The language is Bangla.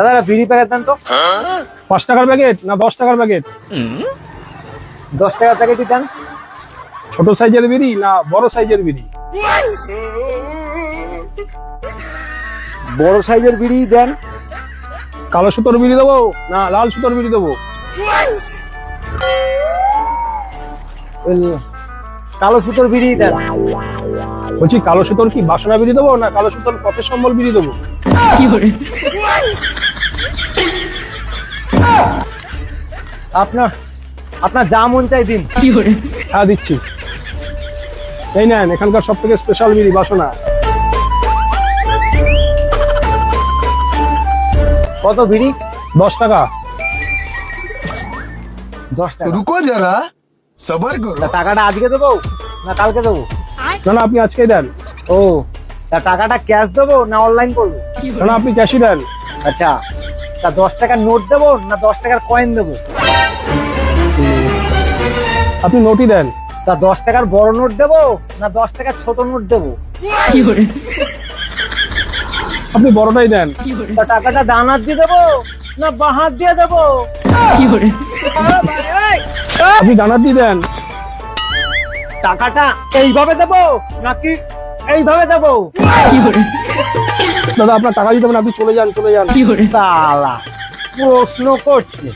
দাদা বিড়ি প্যাকেট দেন তো। 5 টাকার প্যাকেট না 10 টাকার প্যাকেট? 10 টাকার প্যাকেটই দেন। ছোট সাইজের বিড়ি না বড় সাইজের বিড়ি? বড় সাইজের বিড়ি দেন। কালো সুতোর বিড়ি দেবো না লাল সুতোর বিড়ি দেবো? কালো সুতোর বিড়ি দেন। বলছি কালো সুতোর কি বাসনা বিড়ি দেবো না কালো সুতোর পথের সম্বল বিড়ি দেবো? আপনার যা মন চাই দিন। হ্যাঁ দিচ্ছি, এই নেন এখানকার সব থেকে স্পেশাল বিড়ি বাসনা। কত বিড়ি? 10 টাকা। 10 টাকা। रुको जरा सबर करो। তা টাকাটা আজকে দেবো না কালকে দেবো? না না আপনি আজকেই দেন। ও, তা টাকাটা ক্যাশ দেবো না অনলাইন করবো? না না আপনি ক্যাশই দেন। আচ্ছা, তা 10 টাকার নোট দেবো না 10 টাকার কয়েন দেবো? আপনি নোটই দেন। তা 10 টাকার বড় নোট দেবো না 10 টাকার ছোট নোট দেবো? আপনি বড়টাই দেন। তা টাকাটা ডান হাত দিয়ে দেবো না বাঁ হাত দিয়ে দেবো? আপনি ডানার দিয়ে দেন। টাকাটা এইভাবে দেবো নাকি এইভাবে দেবো? দাদা আপনার টাকা দিতে হবে না, আপনি চলে যান চলে যান। সালা প্রশ্ন করছে।